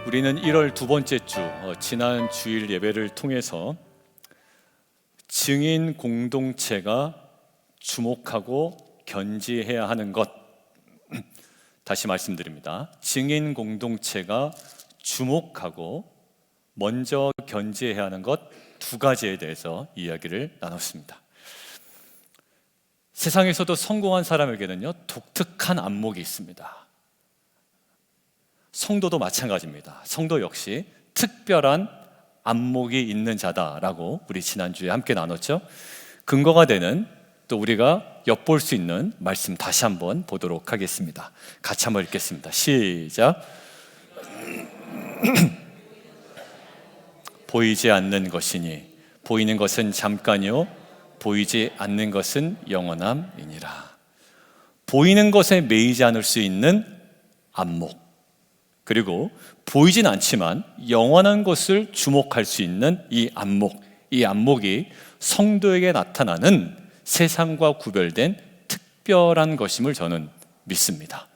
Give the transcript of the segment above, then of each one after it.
우리는 1월 두 번째 주 지난 주일 예배를 통해서 증인 공동체가 주목하고 견지해야 하는 것, 다시 말씀드립니다. 증인 공동체가 주목하고 먼저 견지해야 하는 것 두 가지에 대해서 이야기를 나눴습니다. 세상에서도 성공한 사람에게는요, 독특한 안목이 있습니다. 성도도 마찬가지입니다. 성도 역시 특별한 안목이 있는 자다라고 우리 지난주에 함께 나눴죠. 근거가 되는, 또 우리가 엿볼 수 있는 말씀 다시 한번 보도록 하겠습니다. 같이 한번 읽겠습니다. 시작. 보이지 않는 것이니 보이는 것은 잠깐이요 보이지 않는 것은 영원함이니라. 보이는 것에 매이지 않을 수 있는 안목, 그리고 보이진 않지만 영원한 것을 주목할 수 있는 이 안목, 이 안목이 성도에게 나타나는 세상과 구별된 특별한 것임을 저는 믿습니다.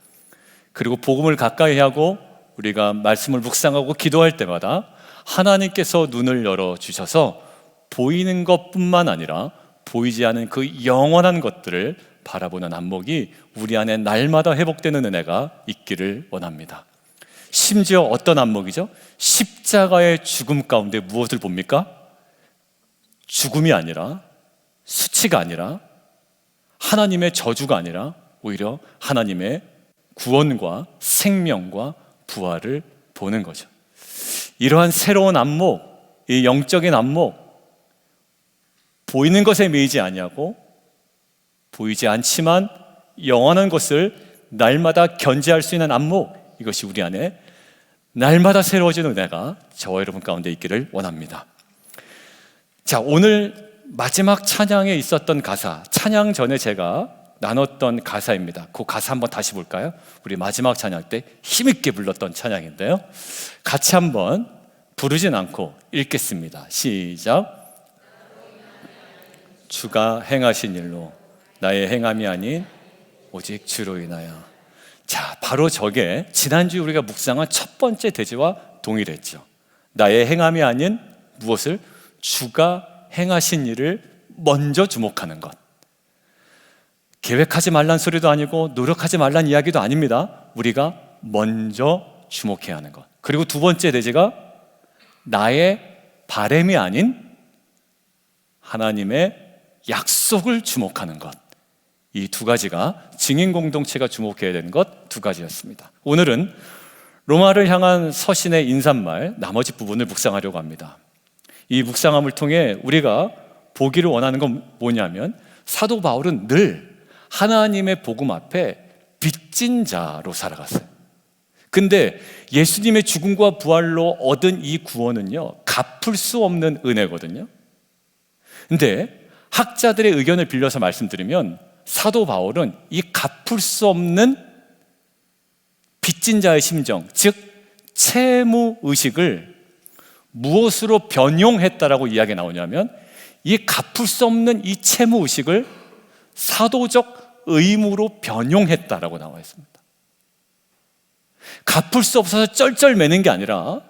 그리고 복음을 가까이 하고 우리가 말씀을 묵상하고 기도할 때마다 하나님께서 눈을 열어주셔서 보이는 것뿐만 아니라 보이지 않은 그 영원한 것들을 바라보는 안목이 우리 안에 날마다 회복되는 은혜가 있기를 원합니다. 심지어 어떤 안목이죠? 십자가의 죽음 가운데 무엇을 봅니까? 죽음이 아니라, 수치가 아니라, 하나님의 저주가 아니라 오히려 하나님의 구원과 생명과 부활을 보는 거죠. 이러한 새로운 안목, 이 영적인 안목, 보이는 것에 매이지 아니하고 보이지 않지만 영원한 것을 날마다 견지할 수 있는 안목, 이것이 우리 안에 날마다 새로워지는 은혜가 저와 여러분 가운데 있기를 원합니다. 자, 오늘 마지막 찬양에 있었던 가사, 찬양 전에 제가 나눴던 가사입니다. 그 가사 한번 다시 볼까요? 우리 마지막 찬양 때 힘있게 불렀던 찬양인데요, 같이 한번 부르진 않고 읽겠습니다. 시작. 주가 행하신 일로 나의 행함이 아닌 오직 주로 인하여. 자, 바로 저게 지난주에 우리가 묵상한 첫 번째 대지와 동일했죠. 나의 행함이 아닌 무엇을? 주가 행하신 일을 먼저 주목하는 것. 계획하지 말란 소리도 아니고 노력하지 말란 이야기도 아닙니다. 우리가 먼저 주목해야 하는 것. 그리고 두 번째 대지가 나의 바램이 아닌 하나님의 약속을 주목하는 것. 이 두 가지가 증인 공동체가 주목해야 되는 것 두 가지였습니다. 오늘은 로마를 향한 서신의 인사말 나머지 부분을 묵상하려고 합니다. 이 묵상함을 통해 우리가 보기를 원하는 건 뭐냐면, 사도 바울은 늘 하나님의 복음 앞에 빚진 자로 살아갔어요. 근데 예수님의 죽음과 부활로 얻은 이 구원은요, 갚을 수 없는 은혜거든요. 근데 학자들의 의견을 빌려서 말씀드리면, 사도 바울은 이 갚을 수 없는 빚진 자의 심정, 즉 채무의식을 무엇으로 변용했다라고 이야기가 나오냐면, 이 갚을 수 없는 이 채무의식을 사도적 의무로 변용했다라고 나와 있습니다. 갚을 수 없어서 쩔쩔매는 게 아니라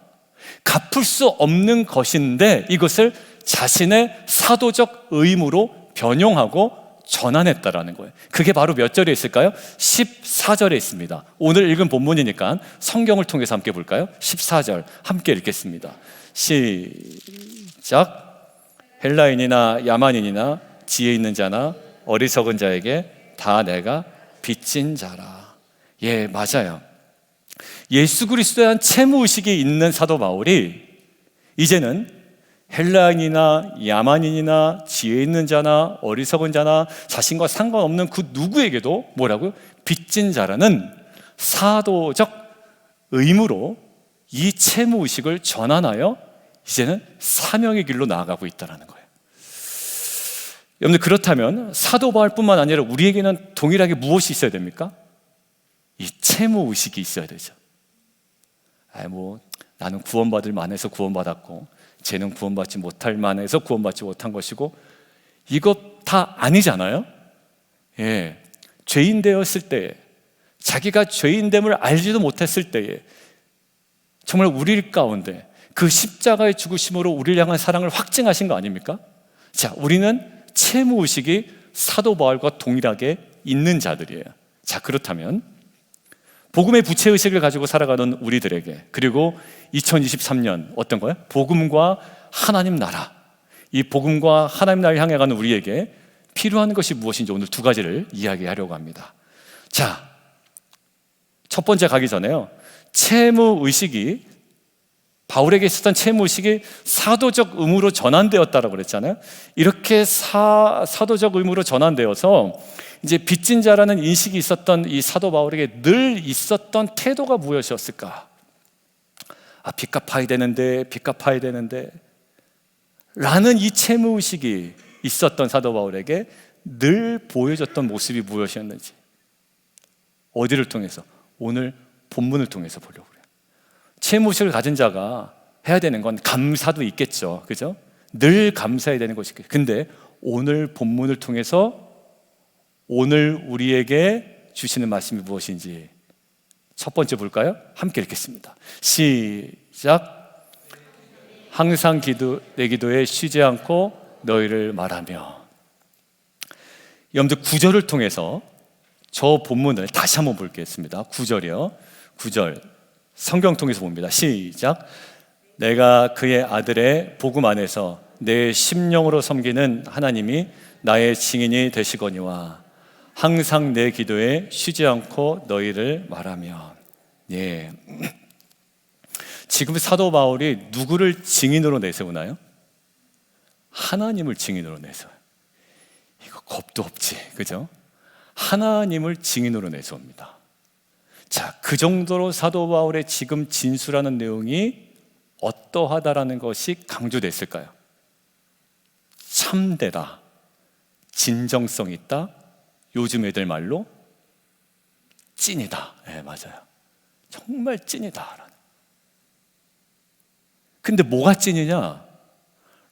갚을 수 없는 것인데 이것을 자신의 사도적 의무로 변용하고 전환했다라는 거예요. 그게 바로 몇 절에 있을까요? 14절에 있습니다. 오늘 읽은 본문이니까 성경을 통해서 함께 볼까요? 14절 함께 읽겠습니다. 시작. 헬라인이나 야만인이나 지혜 있는 자나 어리석은 자에게 다 내가 빚진 자라. 예, 맞아요. 예수 그리스도에 대한 채무의식이 있는 사도 바울이 이제는 헬라인이나 야만인이나 지혜 있는 자나 어리석은 자나 자신과 상관없는 그 누구에게도 뭐라고요? 빚진 자라는 사도적 의무로 이 채무의식을 전환하여 이제는 사명의 길로 나아가고 있다는 거예요. 여러분들, 그렇다면 사도 바울뿐만 아니라 우리에게는 동일하게 무엇이 있어야 됩니까? 이 채무의식이 있어야 되죠. 나는 구원받을 만해서 구원받았고 쟤는 구원받지 못할 만해서 구원받지 못한 것이고, 이것 다 아니잖아요. 예, 죄인 되었을 때에, 자기가 죄인됨을 알지도 못했을 때에 정말 우리 가운데 그 십자가의 죽으심으로 우리를 향한 사랑을 확증하신 거 아닙니까? 자, 우리는 채무의식이 사도 바울과 동일하게 있는 자들이에요. 자, 그렇다면 복음의 부채의식을 가지고 살아가는 우리들에게, 그리고 2023년 어떤 거예요? 복음과 하나님 나라, 이 복음과 하나님 나라를 향해 가는 우리에게 필요한 것이 무엇인지 오늘 두 가지를 이야기하려고 합니다. 자, 첫 번째 가기 전에요, 채무의식이, 바울에게 있었던 채무의식이 사도적 의무로 전환되었다라고 그랬잖아요. 이렇게 사도적 의무로 전환되어서 이제 빚진 자라는 인식이 있었던 이 사도 바울에게 늘 있었던 태도가 무엇이었을까? 빚 갚아야 되는데 라는 이 채무의식이 있었던 사도 바울에게 늘 보여줬던 모습이 무엇이었는지, 어디를 통해서? 오늘 본문을 통해서 보려고 그래요. 채무의식을 가진 자가 해야 되는 건 감사도 있겠죠, 그죠? 늘 감사해야 되는 것이겠죠. 근데 오늘 본문을 통해서 오늘 우리에게 주시는 말씀이 무엇인지 첫 번째 볼까요? 함께 읽겠습니다. 시작. 항상 내 기도에 쉬지 않고 너희를 말하며. 여러분들 9절을 통해서 저 본문을 다시 한번 보겠습니다. 9절이요. 9절 성경 통해서 봅니다. 시작. 내가 그의 아들의 복음 안에서 내 심령으로 섬기는 하나님이 나의 증인이 되시거니와 항상 내 기도에 쉬지 않고 너희를 말하며. 예. 지금 사도 바울이 누구를 증인으로 내세우나요? 하나님을 증인으로 내세워요. 이거 겁도 없지, 그죠? 하나님을 증인으로 내세웁니다. 자, 그 정도로 사도 바울의 지금 진술하는 내용이 어떠하다라는 것이 강조됐을까요? 참되다, 진정성 있다, 요즘 애들 말로 찐이다. 네, 맞아요. 정말 찐이다. 근데 뭐가 찐이냐?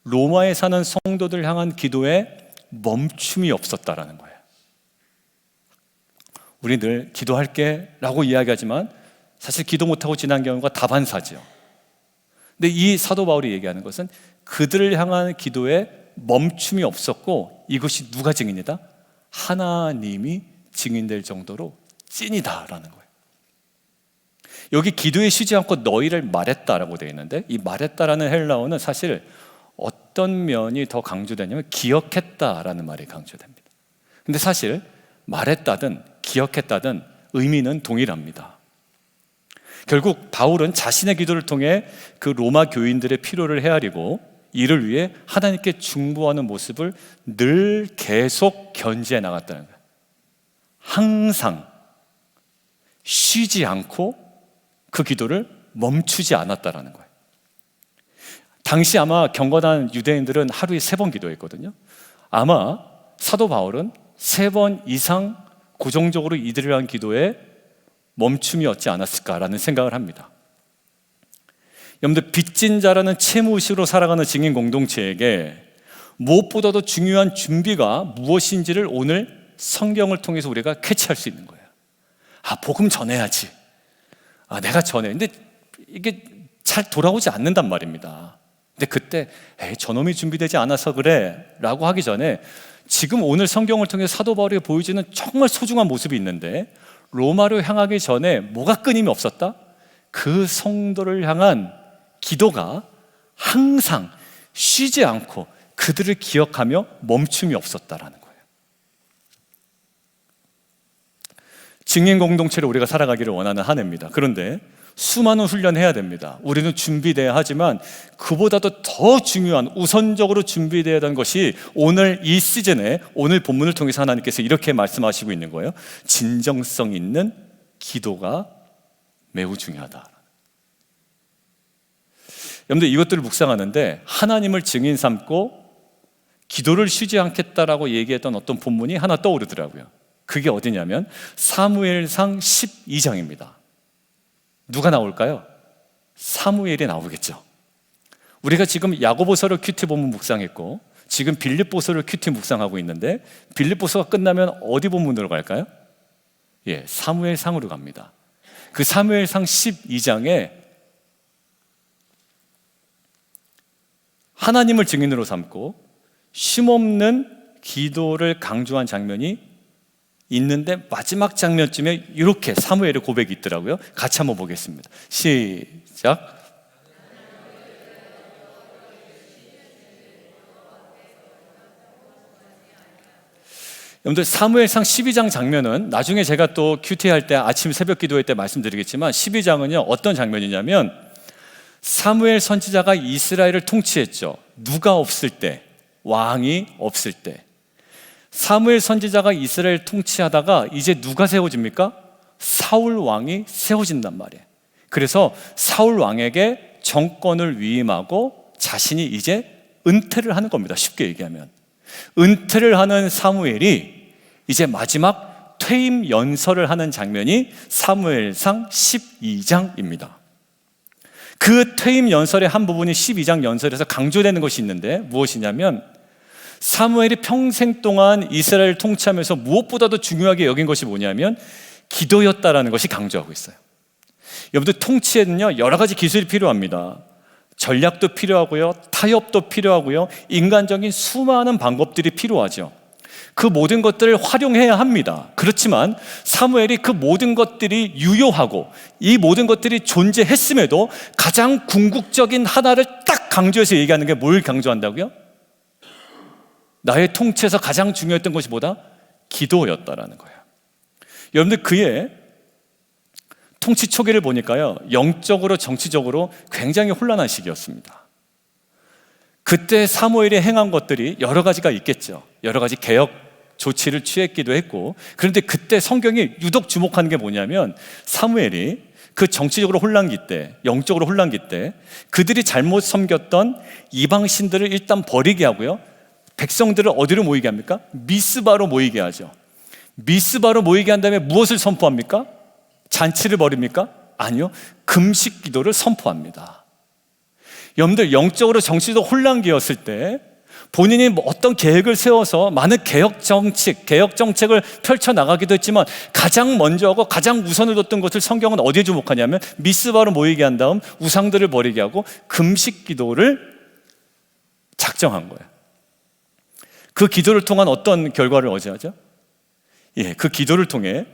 로마에 사는 성도들 향한 기도에 멈춤이 없었다라는 거예요. 우리 늘 기도할게 라고 이야기하지만 사실 기도 못하고 지난 경우가 다반사죠. 근데 이 사도 바울이 얘기하는 것은 그들을 향한 기도에 멈춤이 없었고, 이것이 누가 증인이다? 하나님이 증인될 정도로 찐이다라는 거예요. 여기 기도에 쉬지 않고 너희를 말했다라고 되어 있는데, 이 말했다라는 헬라어는 사실 어떤 면이 더 강조되냐면 기억했다라는 말이 강조됩니다. 근데 사실 말했다든 기억했다든 의미는 동일합니다. 결국 바울은 자신의 기도를 통해 그 로마 교인들의 필요를 헤아리고 이를 위해 하나님께 중보하는 모습을 늘 계속 견지해 나갔다는 거예요. 항상 쉬지 않고 그 기도를 멈추지 않았다는 거예요. 당시 아마 경건한 유대인들은 하루에 3번 기도했거든요. 아마 사도 바울은 3번 이상 고정적으로 이들을 위한 기도에 멈춤이 없지 않았을까라는 생각을 합니다. 여러분들, 빚진 자라는 채무의식으로 살아가는 증인 공동체에게 무엇보다도 중요한 준비가 무엇인지를 오늘 성경을 통해서 우리가 캐치할 수 있는 거예요. 복음 전해야지. 내가 전해. 근데 이게 잘 돌아오지 않는단 말입니다. 근데 그때 저놈이 준비되지 않아서 그래 라고 하기 전에 지금 오늘 성경을 통해 사도 바울이 보여주는 정말 소중한 모습이 있는데, 로마로 향하기 전에 뭐가 끊임이 없었다? 그 성도를 향한 기도가 항상 쉬지 않고 그들을 기억하며 멈춤이 없었다라는 거예요. 증인 공동체를 우리가 살아가기를 원하는 한 해입니다. 그런데 수많은 훈련해야 됩니다. 우리는 준비돼야 하지만 그보다도 더 중요한, 우선적으로 준비돼야 하는 것이 오늘 이 시즌에 오늘 본문을 통해서 하나님께서 이렇게 말씀하시고 있는 거예요. 진정성 있는 기도가 매우 중요하다. 여러분들, 이것들을 묵상하는데 하나님을 증인 삼고 기도를 쉬지 않겠다라고 얘기했던 어떤 본문이 하나 떠오르더라고요. 그게 어디냐면 사무엘상 12장입니다. 누가 나올까요? 사무엘이 나오겠죠. 우리가 지금 야고보서를 큐티 본문 묵상했고 지금 빌립보서를 큐티 묵상하고 있는데, 빌립보서가 끝나면 어디 본문으로 갈까요? 사무엘상으로 갑니다. 그 사무엘상 12장에 하나님을 증인으로 삼고 쉼없는 기도를 강조한 장면이 있는데 마지막 장면쯤에 이렇게 사무엘의 고백이 있더라고요. 같이 한번 보겠습니다. 시작. 여러분들 사무엘상 12장 장면은 나중에 제가 또 큐티 할 때 아침 새벽 기도회 때 말씀드리겠지만 12장은요 어떤 장면이냐면 사무엘 선지자가 이스라엘을 통치했죠. 누가 없을 때, 왕이 없을 때 사무엘 선지자가 이스라엘 통치하다가 이제 누가 세워집니까? 사울 왕이 세워진단 말이에요. 그래서 사울 왕에게 정권을 위임하고 자신이 이제 은퇴를 하는 겁니다. 쉽게 얘기하면 은퇴를 하는 사무엘이 이제 마지막 퇴임 연설을 하는 장면이 사무엘상 12장입니다. 그 퇴임 연설의 한 부분이 12장 연설에서 강조되는 것이 있는데 무엇이냐면 사무엘이 평생 동안 이스라엘을 통치하면서 무엇보다도 중요하게 여긴 것이 뭐냐면 기도였다라는 것이 강조하고 있어요. 여러분들 통치에는요 여러 가지 기술이 필요합니다. 전략도 필요하고요, 타협도 필요하고요, 인간적인 수많은 방법들이 필요하죠. 그 모든 것들을 활용해야 합니다. 그렇지만 사무엘이 그 모든 것들이 유효하고 이 모든 것들이 존재했음에도 가장 궁극적인 하나를 딱 강조해서 얘기하는 게 뭘 강조한다고요? 나의 통치에서 가장 중요했던 것이 뭐다? 기도였다라는 거예요. 여러분들 그의 통치 초기를 보니까요 영적으로 정치적으로 굉장히 혼란한 시기였습니다. 그때 사무엘이 행한 것들이 여러 가지가 있겠죠. 여러 가지 개혁 조치를 취했기도 했고, 그런데 그때 성경이 유독 주목하는 게 뭐냐면 사무엘이 그 정치적으로 혼란기 때, 영적으로 혼란기 때 그들이 잘못 섬겼던 이방신들을 일단 버리게 하고요, 백성들을 어디로 모이게 합니까? 미스바로 모이게 하죠. 미스바로 모이게 한 다음에 무엇을 선포합니까? 잔치를 벌입니까? 아니요, 금식 기도를 선포합니다. 여러분들 영적으로 정치도 혼란기였을 때 본인이 어떤 계획을 세워서 많은 개혁 정책을 펼쳐나가기도 했지만 가장 먼저 하고 가장 우선을 뒀던 것을 성경은 어디에 주목하냐면 미스바로 모이게 한 다음 우상들을 버리게 하고 금식 기도를 작정한 거예요. 그 기도를 통한 어떤 결과를 얻어야죠? 그 기도를 통해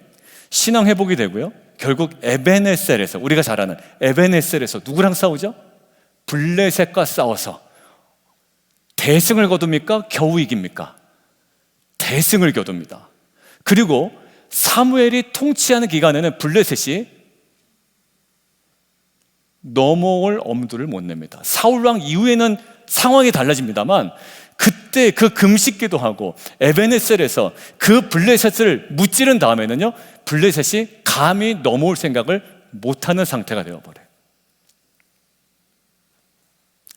신앙 회복이 되고요, 결국 에베네셀에서, 우리가 잘 아는 에베네셀에서 누구랑 싸우죠? 블레셋과 싸워서 대승을 거둡니까? 겨우 이깁니까? 대승을 거둡니다. 그리고 사무엘이 통치하는 기간에는 블레셋이 넘어올 엄두를 못 냅니다. 사울왕 이후에는 상황이 달라집니다만 그때 그 금식기도 하고 에베네셀에서 그 블레셋을 무찌른 다음에는요 블레셋이 감히 넘어올 생각을 못하는 상태가 되어버려요.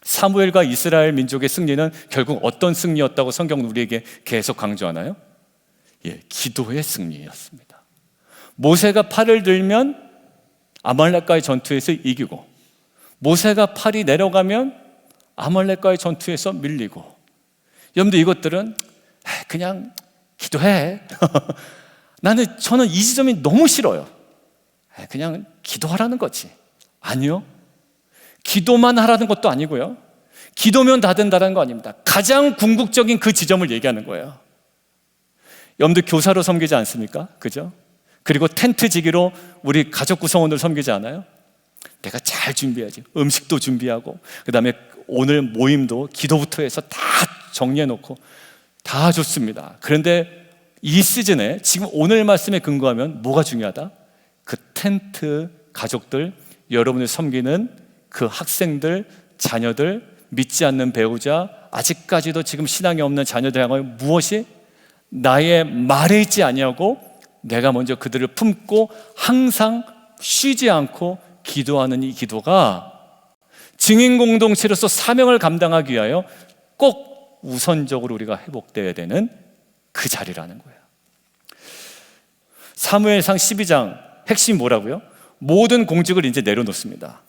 사무엘과 이스라엘 민족의 승리는 결국 어떤 승리였다고 성경은 우리에게 계속 강조하나요? 기도의 승리였습니다. 모세가 팔을 들면 아말렉과의 전투에서 이기고, 모세가 팔이 내려가면 아말렉과의 전투에서 밀리고. 여러분들 이것들은 그냥 기도해. 저는 이 지점이 너무 싫어요. 그냥 기도하라는 거지. 아니요, 기도만 하라는 것도 아니고요, 기도면 다 된다는 거 아닙니다. 가장 궁극적인 그 지점을 얘기하는 거예요. 여러분들 교사로 섬기지 않습니까? 그죠? 그리고 텐트 지기로 우리 가족 구성원들 섬기지 않아요? 내가 잘 준비해야지. 음식도 준비하고, 그 다음에 오늘 모임도 기도부터 해서 다 정리해놓고 다 좋습니다. 그런데 이 시즌에 지금 오늘 말씀에 근거하면 뭐가 중요하다? 그 텐트 가족들, 여러분을 섬기는 그 학생들, 자녀들, 믿지 않는 배우자, 아직까지도 지금 신앙이 없는 자녀들 향하여 무엇이? 나의 말에 있지 아니하고 내가 먼저 그들을 품고 항상 쉬지 않고 기도하는 이 기도가 증인 공동체로서 사명을 감당하기 위하여 꼭 우선적으로 우리가 회복되어야 되는 그 자리라는 거예요. 사무엘상 12장 핵심이 뭐라고요? 모든 공직을 이제 내려놓습니다.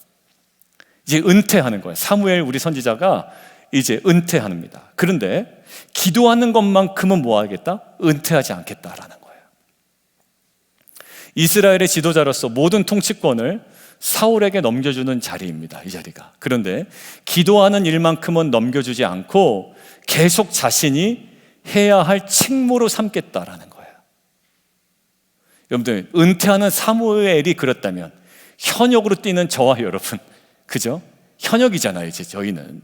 이제 은퇴하는 거예요. 사무엘 우리 선지자가 이제 은퇴합니다. 그런데 기도하는 것만큼은 뭐 하겠다? 은퇴하지 않겠다라는 거예요. 이스라엘의 지도자로서 모든 통치권을 사울에게 넘겨주는 자리입니다. 이 자리가. 그런데 기도하는 일만큼은 넘겨주지 않고 계속 자신이 해야 할 책무로 삼겠다라는 거예요. 여러분들, 은퇴하는 사무엘이 그렇다면 현역으로 뛰는 저와 여러분, 그죠? 현역이잖아요. 이제 저희는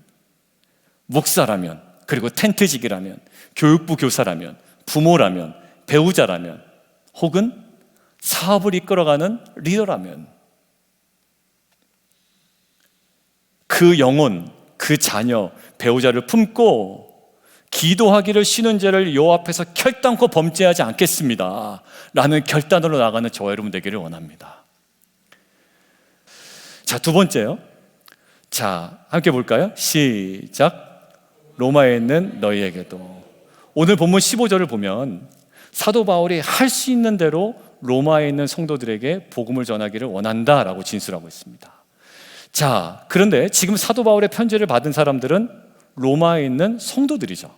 목사라면, 그리고 텐트직이라면, 교육부 교사라면, 부모라면, 배우자라면, 혹은 사업을 이끌어가는 리더라면 그 영혼, 그 자녀, 배우자를 품고 기도하기를 쉬는 죄를 여호와 앞에서 결단코 범죄하지 않겠습니다 라는 결단으로 나가는 저와 여러분 되기를 원합니다. 자, 두 번째요. 자, 함께 볼까요? 시작. 로마에 있는 너희에게도. 오늘 본문 15절을 보면 사도 바울이 할 수 있는 대로 로마에 있는 성도들에게 복음을 전하기를 원한다라고 진술하고 있습니다. 자, 그런데 지금 사도 바울의 편지를 받은 사람들은 로마에 있는 성도들이죠.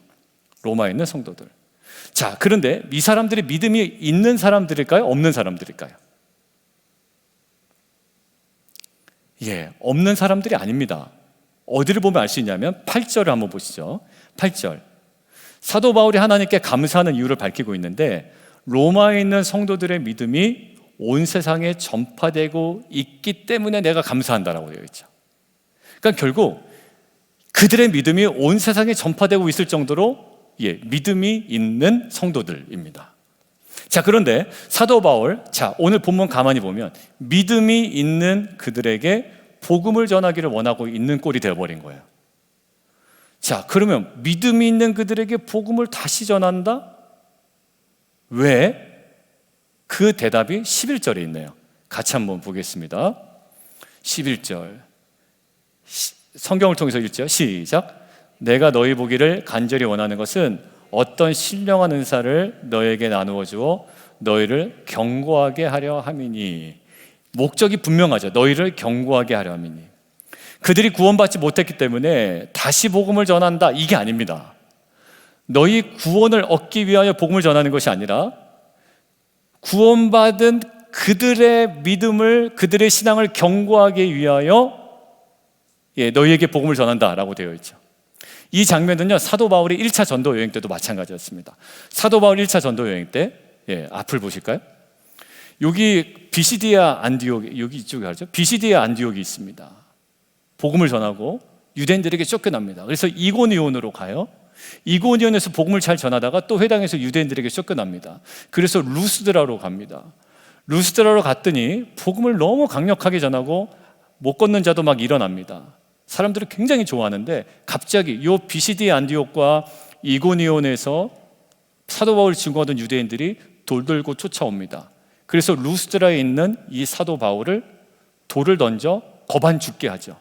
로마에 있는 성도들. 자, 그런데 이 사람들이 믿음이 있는 사람들일까요? 없는 사람들일까요? 예, 없는 사람들이 아닙니다. 어디를 보면 알 수 있냐면 8절을 한번 보시죠. 8절. 사도 바울이 하나님께 감사하는 이유를 밝히고 있는데 로마에 있는 성도들의 믿음이 온 세상에 전파되고 있기 때문에 내가 감사한다라고 되어 있죠. 그러니까 결국 그들의 믿음이 온 세상에 전파되고 있을 정도로 믿음이 있는 성도들입니다. 자, 그런데 사도 바울, 자, 오늘 본문 가만히 보면 믿음이 있는 그들에게 복음을 전하기를 원하고 있는 꼴이 되어버린 거예요. 자, 그러면 믿음이 있는 그들에게 복음을 다시 전한다? 왜? 그 대답이 11절에 있네요. 같이 한번 보겠습니다. 11절. 성경을 통해서 읽죠. 시작. 내가 너희 보기를 간절히 원하는 것은 어떤 신령한 은사를 너에게 나누어 주어 너희를 경고하게 하려 함이니. 목적이 분명하죠. 너희를 경고하게 하려 함이니. 그들이 구원받지 못했기 때문에 다시 복음을 전한다, 이게 아닙니다. 너희 구원을 얻기 위하여 복음을 전하는 것이 아니라 구원받은 그들의 믿음을, 그들의 신앙을 경고하기 위하여 너희에게 복음을 전한다라고 되어 있죠. 이 장면은요, 사도 바울이 1차 전도 여행 때도 마찬가지였습니다. 사도 바울 1차 전도 여행 때, 앞을 보실까요? 여기 비시디아 안디옥, 여기 이쪽에 가죠. 비시디아 안디옥이 있습니다. 복음을 전하고 유대인들에게 쫓겨납니다. 그래서 이고니온으로 가요. 이고니온에서 복음을 잘 전하다가 또 회당에서 유대인들에게 쫓겨납니다. 그래서 루스드라로 갑니다. 루스드라로 갔더니 복음을 너무 강력하게 전하고 못 걷는 자도 막 일어납니다. 사람들은 굉장히 좋아하는데 갑자기 이 비시디아 안디옥과 이고니온에서 사도 바울을 증거하던 유대인들이 돌 들고 쫓아옵니다. 그래서 루스드라에 있는 이 사도 바울을 돌을 던져 거반 죽게 하죠.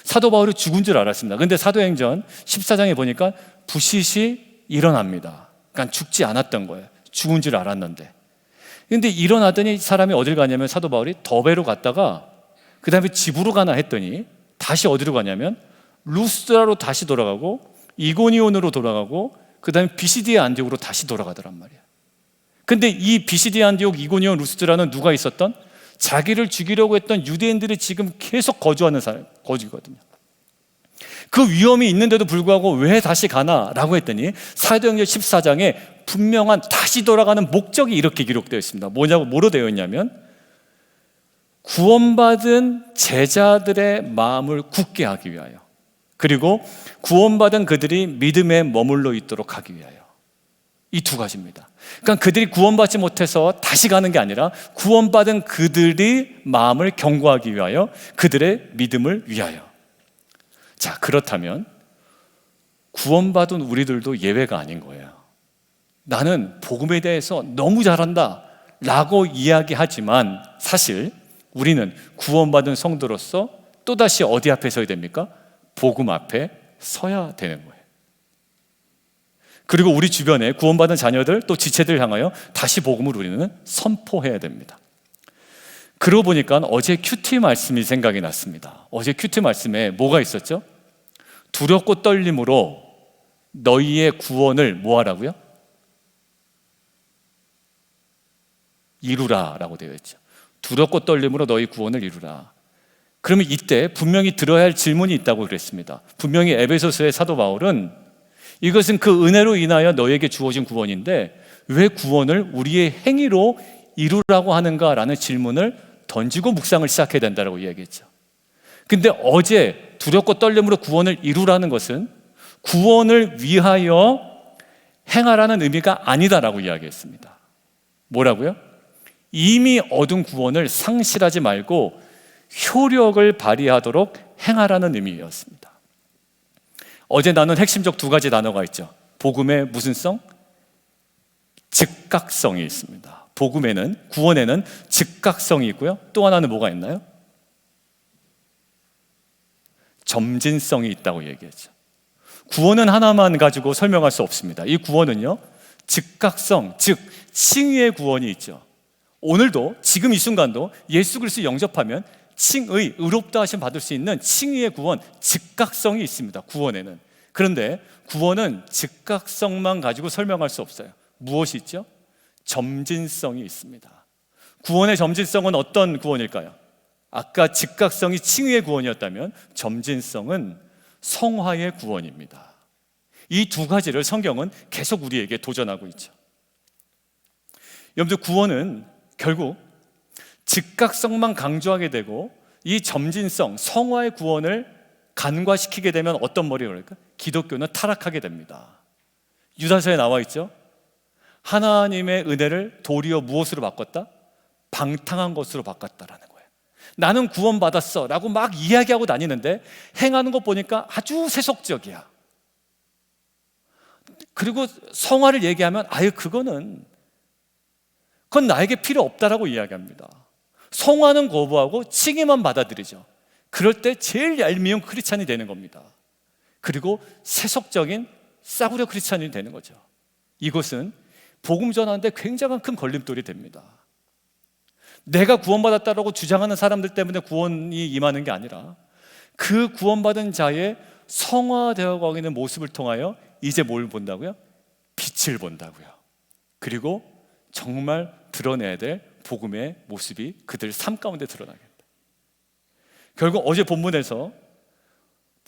사도 바울이 죽은 줄 알았습니다. 그런데 사도행전 14장에 보니까 부싯이 일어납니다. 그러니까 죽지 않았던 거예요. 죽은 줄 알았는데. 그런데 일어나더니 사람이 어딜 가냐면 사도 바울이 더베로 갔다가 그 다음에 집으로 가나 했더니 다시 어디로 가냐면 루스드라로 다시 돌아가고 이고니온으로 돌아가고 그 다음에 비시디아 안디옥으로 다시 돌아가더란 말이에요. 근데 이 비시디아 안디옥, 이고니온, 루스드라는 누가 있었던? 자기를 죽이려고 했던 유대인들이 지금 계속 거주하는 거주거든요. 그 위험이 있는데도 불구하고 왜 다시 가나? 라고 했더니 사도행전 14장에 분명한 다시 돌아가는 목적이 이렇게 기록되어 있습니다. 뭐로 되어 있냐면 구원받은 제자들의 마음을 굳게 하기 위하여, 그리고 구원받은 그들이 믿음에 머물러 있도록 하기 위하여. 이 두 가지입니다. 그러니까 그들이 구원받지 못해서 다시 가는 게 아니라 구원받은 그들이 마음을 경고하기 위하여, 그들의 믿음을 위하여. 자, 그렇다면 구원받은 우리들도 예외가 아닌 거예요. 나는 복음에 대해서 너무 잘한다 라고 이야기하지만 사실 우리는 구원받은 성도로서 또다시 어디 앞에 서야 됩니까? 복음 앞에 서야 되는 거예요. 그리고 우리 주변에 구원받은 자녀들 또 지체들 향하여 다시 복음을 우리는 선포해야 됩니다. 그러고 보니까 어제 큐티 말씀이 생각이 났습니다. 어제 큐티 말씀에 뭐가 있었죠? 두렵고 떨림으로 너희의 구원을 뭐 하라고요? 이루라라고 되어 있죠. 두렵고 떨림으로 너희 구원을 이루라. 그러면 이때 분명히 들어야 할 질문이 있다고 그랬습니다. 분명히 에베소서의 사도 바울은 이것은 그 은혜로 인하여 너에게 주어진 구원인데 왜 구원을 우리의 행위로 이루라고 하는가라는 질문을 던지고 묵상을 시작해야 된다고 이야기했죠. 근데 어제 두렵고 떨림으로 구원을 이루라는 것은 구원을 위하여 행하라는 의미가 아니다라고 이야기했습니다. 뭐라고요? 이미 얻은 구원을 상실하지 말고 효력을 발휘하도록 행하라는 의미였습니다. 어제 나눈 핵심적 두 가지 단어가 있죠. 복음의 무슨 성? 즉각성이 있습니다. 복음에는, 구원에는 즉각성이 있고요. 또 하나는 뭐가 있나요? 점진성이 있다고 얘기했죠. 구원은 하나만 가지고 설명할 수 없습니다. 이 구원은요, 즉각성, 즉 칭의의 구원이 있죠. 오늘도 지금 이 순간도 예수 그리스도 영접하면 칭의, 의롭다 하심 받을 수 있는 칭의의 구원, 즉각성이 있습니다. 구원에는. 그런데 구원은 즉각성만 가지고 설명할 수 없어요. 무엇이 있죠? 점진성이 있습니다. 구원의 점진성은 어떤 구원일까요? 아까 즉각성이 칭의의 구원이었다면 점진성은 성화의 구원입니다. 이 두 가지를 성경은 계속 우리에게 도전하고 있죠. 여러분들, 구원은 결국 즉각성만 강조하게 되고 이 점진성, 성화의 구원을 간과시키게 되면 어떤 머리가 올까? 기독교는 타락하게 됩니다. 유다서에 나와 있죠. 하나님의 은혜를 도리어 무엇으로 바꿨다? 방탕한 것으로 바꿨다라는 거예요. 나는 구원받았어 라고 막 이야기하고 다니는데 행하는 것 보니까 아주 세속적이야. 그리고 성화를 얘기하면 아유 그건 나에게 필요 없다라고 이야기합니다. 성화는 거부하고 칭의만 받아들이죠. 그럴 때 제일 얄미운 크리스찬이 되는 겁니다. 그리고 세속적인 싸구려 크리스찬이 되는 거죠. 이것은 복음 전하는데 굉장한 큰 걸림돌이 됩니다. 내가 구원받았다라고 주장하는 사람들 때문에 구원이 임하는 게 아니라 그 구원받은 자의 성화되어 가고 있는 모습을 통하여 이제 뭘 본다고요? 빛을 본다고요. 그리고 정말 드러내야 될 복음의 모습이 그들 삶 가운데 드러나겠다. 결국 어제 본문에서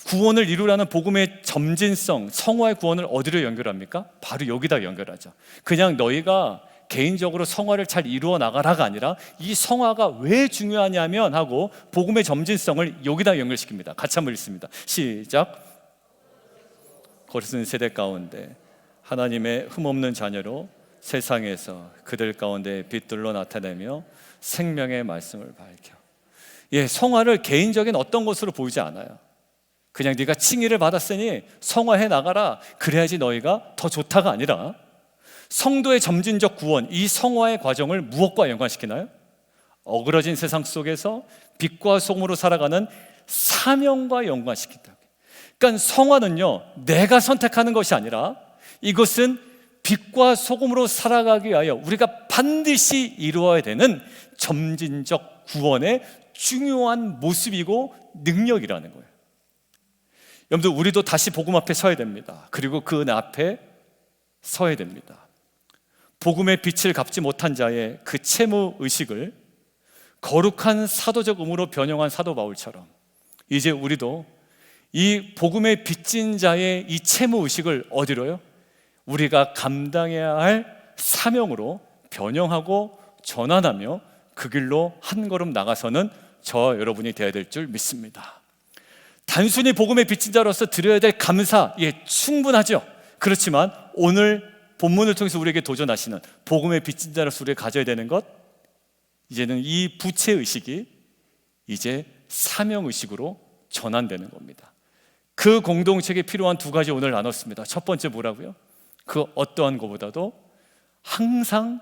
구원을 이루라는 복음의 점진성, 성화의 구원을 어디로 연결합니까? 바로 여기다 연결하죠. 그냥 너희가 개인적으로 성화를 잘 이루어 나가라가 아니라 이 성화가 왜 중요하냐면 하고 복음의 점진성을 여기다 연결시킵니다. 같이 한번 읽습니다. 시작. 거짓된 세대 가운데 하나님의 흠없는 자녀로 세상에서 그들 가운데 빛들로 나타내며 생명의 말씀을 밝혀. 성화를 개인적인 어떤 것으로 보이지 않아요. 그냥 네가 칭의를 받았으니 성화해 나가라, 그래야지 너희가 더 좋다가 아니라 성도의 점진적 구원, 이 성화의 과정을 무엇과 연관시키나요? 어그러진 세상 속에서 빛과 소금으로 살아가는 사명과 연관시킨다. 그러니까 성화는요, 내가 선택하는 것이 아니라 이것은 빛과 소금으로 살아가기 위하여 우리가 반드시 이루어야 되는 점진적 구원의 중요한 모습이고 능력이라는 거예요. 여러분들, 우리도 다시 복음 앞에 서야 됩니다. 그리고 그 앞에 서야 됩니다. 복음의 빛을 갚지 못한 자의 그 채무 의식을 거룩한 사도적 의무로 변형한 사도 바울처럼 이제 우리도 이 복음의 빚진 자의 이 채무 의식을 어디로요? 우리가 감당해야 할 사명으로 변형하고 전환하며 그 길로 한 걸음 나가서는 저 여러분이 되어야 될 줄 믿습니다. 단순히 복음의 빚진 자로서 드려야 될 감사, 충분하죠. 그렇지만 오늘 본문을 통해서 우리에게 도전하시는 복음의 빚진 자로서 우리가 가져야 되는 것, 이제는 이 부채의식이 이제 사명의식으로 전환되는 겁니다. 그 공동체에 필요한 두 가지 오늘 나눴습니다. 첫 번째 뭐라고요? 그 어떠한 것보다도 항상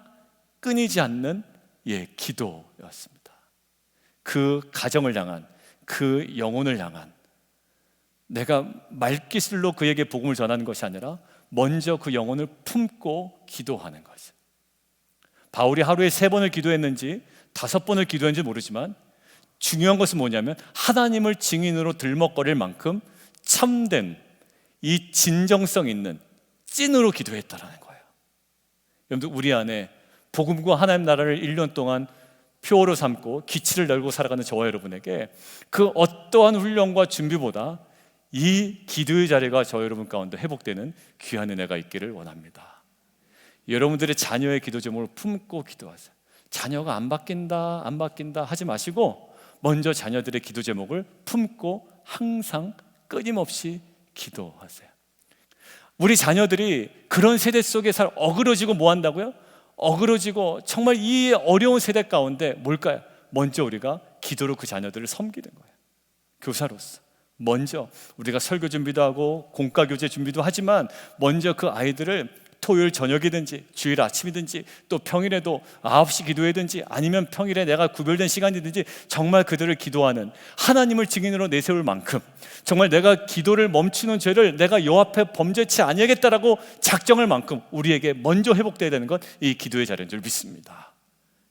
끊이지 않는 기도였습니다. 그 가정을 향한, 그 영혼을 향한, 내가 말깃을로 그에게 복음을 전하는 것이 아니라 먼저 그 영혼을 품고 기도하는 거죠. 바울이 하루에 3번을 기도했는지 5번을 기도했는지 모르지만 중요한 것은 뭐냐면 하나님을 증인으로 들먹거릴 만큼 참된 이 진정성 있는 찐으로 기도했다라는 거예요. 여러분들, 우리 안에 복음과 하나님 나라를 1년 동안 표어로 삼고 기치를 열고 살아가는 저와 여러분에게 그 어떠한 훈련과 준비보다 이 기도의 자리가 저 여러분 가운데 회복되는 귀한 은혜가 있기를 원합니다. 여러분들의 자녀의 기도 제목을 품고 기도하세요. 자녀가 안 바뀐다 하지 마시고 먼저 자녀들의 기도 제목을 품고 항상 끊임없이 기도하세요. 우리 자녀들이 그런 세대 속에 어그러지고 뭐 한다고요? 어그러지고 정말 이 어려운 세대 가운데 뭘까요? 먼저 우리가 기도로 그 자녀들을 섬기는 거예요. 교사로서 먼저 우리가 설교 준비도 하고 공과 교재 준비도 하지만 먼저 그 아이들을 토요일 저녁이든지 주일 아침이든지 또 평일에도 9시 기도회든지 아니면 평일에 내가 구별된 시간이든지 정말 그들을 기도하는 하나님을 증인으로 내세울 만큼 정말 내가 기도를 멈추는 죄를 내가 여 앞에 범죄치 아니하겠다라고 작정할 만큼 우리에게 먼저 회복되어야 되는 것 이 기도의 자리인 줄 믿습니다.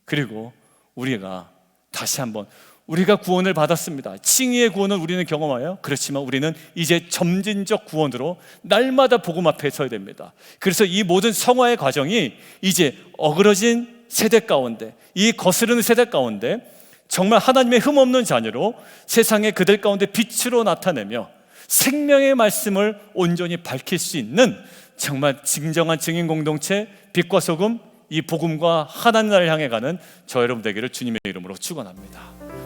그리고 우리가 다시 한번 우리가 구원을 받았습니다. 칭의의 구원을 우리는 경험하여 그렇지만 우리는 이제 점진적 구원으로 날마다 복음 앞에 서야 됩니다. 그래서 이 모든 성화의 과정이 이제 어그러진 세대 가운데 이 거스르는 세대 가운데 정말 하나님의 흠없는 자녀로 세상에 그들 가운데 빛으로 나타내며 생명의 말씀을 온전히 밝힐 수 있는 정말 진정한 증인 공동체 빛과 소금 이 복음과 하나님 나라를 향해 가는 저 여러분 되기를 주님의 이름으로 축원합니다.